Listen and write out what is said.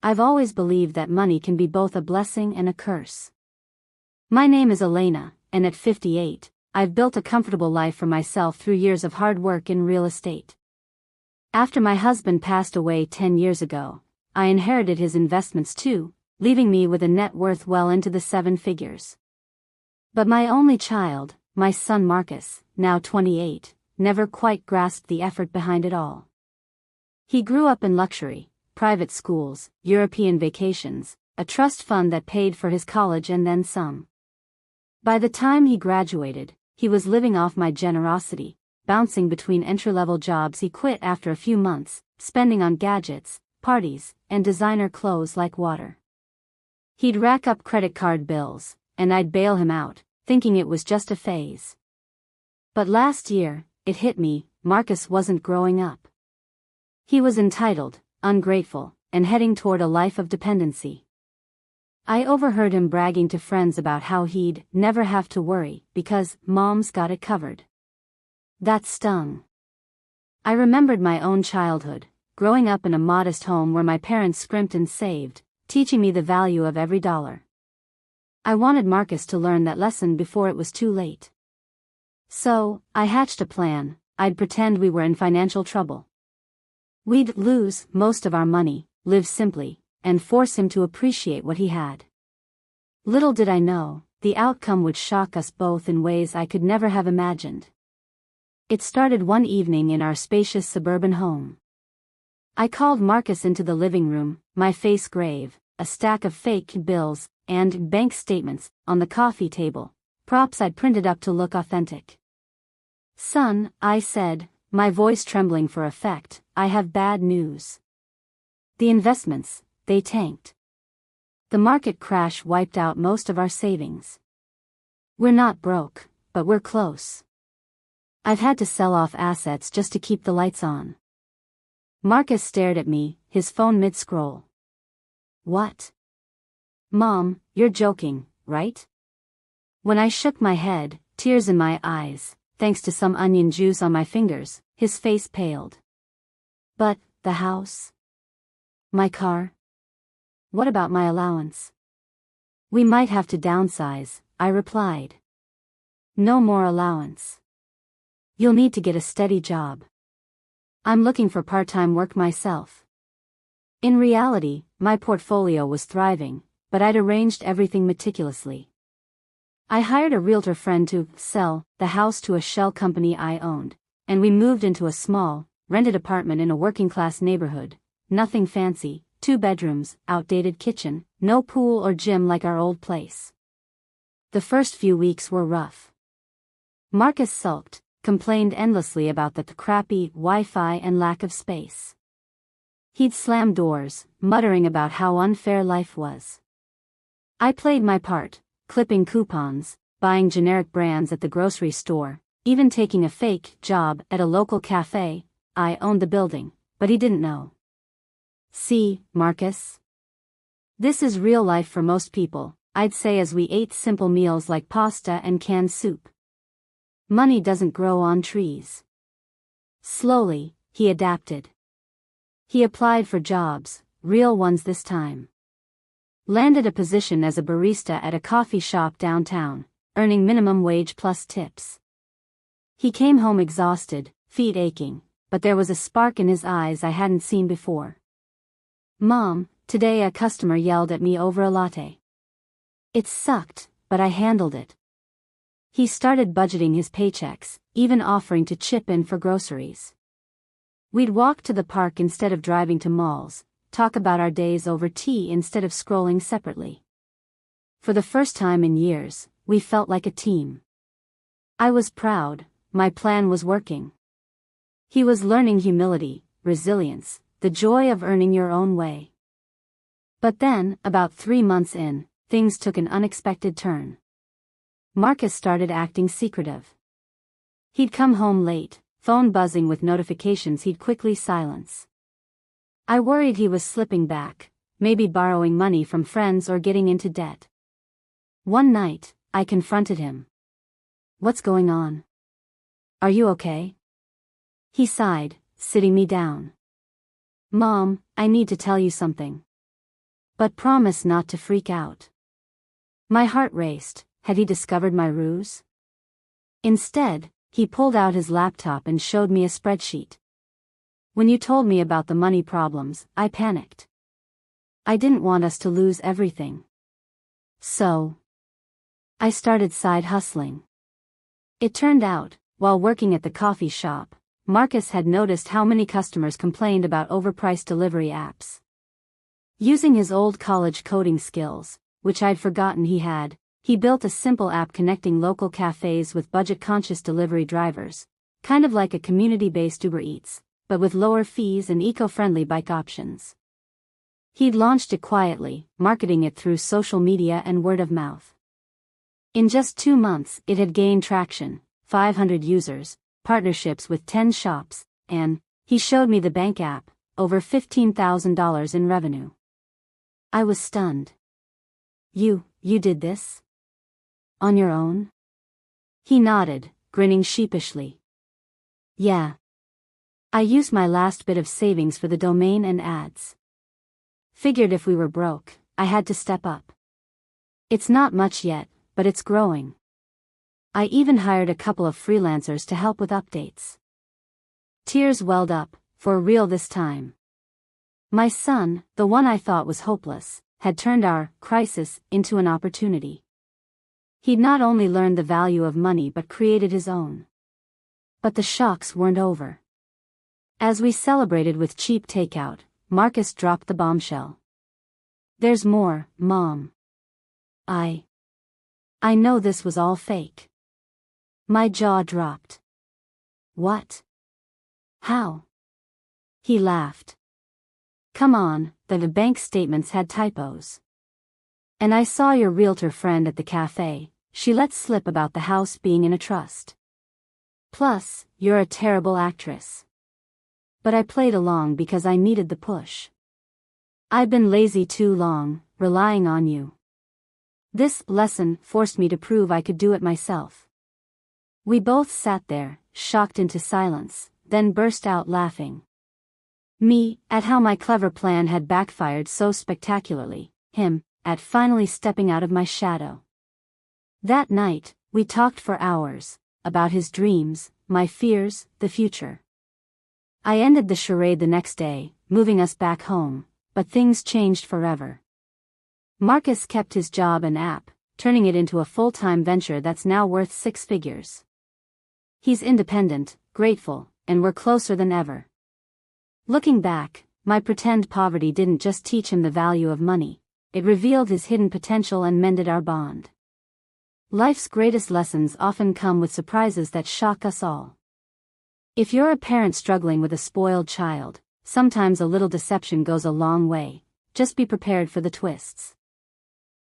I've always believed that money can be both a blessing and a curse. My name is Elena, and at 58, I've built a comfortable life for myself through years of hard work in real estate. After my husband passed away 10 years ago, I inherited his investments too, leaving me with a net worth well into the 7 figures. But my only child, my son Marcus, now 28, never quite grasped the effort behind it all. He grew up in luxury, private schools, European vacations, a trust fund that paid for his college and then some. By the time he graduated, he was living off my generosity, bouncing between entry-level jobs he quit after a few months, spending on gadgets, parties, and designer clothes like water. He'd rack up credit card bills, and I'd bail him out, thinking it was just a phase. But last year, it hit me, Marcus wasn't growing up. He was entitled, ungrateful, and heading toward a life of dependency. I overheard him bragging to friends about how he'd never have to worry because mom's got it covered. That stung. I remembered my own childhood, growing up in a modest home where my parents scrimped and saved, teaching me the value of every dollar. I wanted Marcus to learn that lesson before it was too late. So, I hatched a plan. I'd pretend we were in financial trouble. We'd lose most of our money, live simply, and force him to appreciate what he had. Little did I know, the outcome would shock us both in ways I could never have imagined. It started one evening in our spacious suburban home. I called Marcus into the living room, my face grave, a stack of fake bills and bank statements on the coffee table, props I'd printed up to look authentic. "Son," I said, my voice trembling for effect, "I have bad news. The investments, they tanked. The market crash wiped out most of our savings. We're not broke, but we're close. I've had to sell off assets just to keep the lights on." Marcus stared at me, his phone mid-scroll. "What? Mom, you're joking, right?" When I shook my head, tears in my eyes, thanks to some onion juice on my fingers, his face paled. "But, the house? My car? What about my allowance?" "We might have to downsize," I replied. "No more allowance. You'll need to get a steady job." "I'm looking for part-time work myself." In reality, my portfolio was thriving, but I'd arranged everything meticulously. I hired a realtor friend to sell the house to a shell company I owned, and we moved into a small, rented apartment in a working-class neighborhood. Nothing fancy, 2 bedrooms, outdated kitchen, no pool or gym like our old place. The first few weeks were rough. Marcus sulked, complained endlessly about the crappy Wi-Fi and lack of space. He'd slam doors, muttering about how unfair life was. I played my part, clipping coupons, buying generic brands at the grocery store, even taking a fake job at a local cafe. I owned the building, but he didn't know. "See, Marcus? This is real life for most people," I'd say as we ate simple meals like pasta and canned soup. "Money doesn't grow on trees." Slowly, he adapted. He applied for jobs, real ones this time. Landed a position as a barista at a coffee shop downtown, earning minimum wage plus tips. He came home exhausted, feet aching, but there was a spark in his eyes I hadn't seen before. "Mom, today a customer yelled at me over a latte. It sucked, but I handled it." He started budgeting his paychecks, even offering to chip in for groceries. We'd walk to the park instead of driving to malls, talk about our days over tea instead of scrolling separately. For the first time in years, we felt like a team. I was proud, my plan was working. He was learning humility, resilience, the joy of earning your own way. But then, about 3 months in, things took an unexpected turn. Marcus started acting secretive. He'd come home late, phone buzzing with notifications he'd quickly silence. I worried he was slipping back, maybe borrowing money from friends or getting into debt. One night, I confronted him. "What's going on? Are you okay?" He sighed, sitting me down. "Mom, I need to tell you something." but promised not to freak out. My heart raced. Had he discovered my ruse? Instead, he pulled out his laptop and showed me a spreadsheet. When you told me about the money problems, I panicked. I didn't want us to lose everything. So I started side hustling. It turned out, while working at the coffee shop, Marcus had noticed how many customers complained about overpriced delivery apps. Using his old college coding skills, which I'd forgotten he had, he built a simple app connecting local cafes with budget-conscious delivery drivers, kind of like a community-based Uber Eats, but with lower fees and eco-friendly bike options. He'd launched it quietly, marketing it through social media and word of mouth. In just 2 months, it had gained traction, 500 users, partnerships with 10 shops, and, he showed me the bank app, over $15,000 in revenue. I was stunned. You did this? On your own? He nodded, grinning sheepishly. Yeah. I used my last bit of savings for the domain and ads. Figured if we were broke, I had to step up. It's not much yet, but it's growing. I even hired a couple of freelancers to help with updates. Tears welled up, for real this time. My son, the one I thought was hopeless, had turned our crisis into an opportunity. He'd not only learned the value of money but created his own. But the shocks weren't over. As we celebrated with cheap takeout, Marcus dropped the bombshell. There's more, Mom. I know this was all fake. My jaw dropped. What? How? He laughed. Come on, the bank statements had typos. And I saw your realtor friend at the cafe, she let slip about the house being in a trust. Plus, you're a terrible actress. But I played along because I needed the push. I've been lazy too long, relying on you. This lesson forced me to prove I could do it myself. We both sat there, shocked into silence, then burst out laughing. Me, at how my clever plan had backfired so spectacularly, him, at finally stepping out of my shadow. That night, we talked for hours, about his dreams, my fears, the future. I ended the charade the next day, moving us back home, but things changed forever. Marcus kept his job and app, turning it into a full-time venture that's now worth 6 figures. He's independent, grateful, and we're closer than ever. Looking back, my pretend poverty didn't just teach him the value of money, it revealed his hidden potential and mended our bond. Life's greatest lessons often come with surprises that shock us all. If you're a parent struggling with a spoiled child, sometimes a little deception goes a long way. Just be prepared for the twists.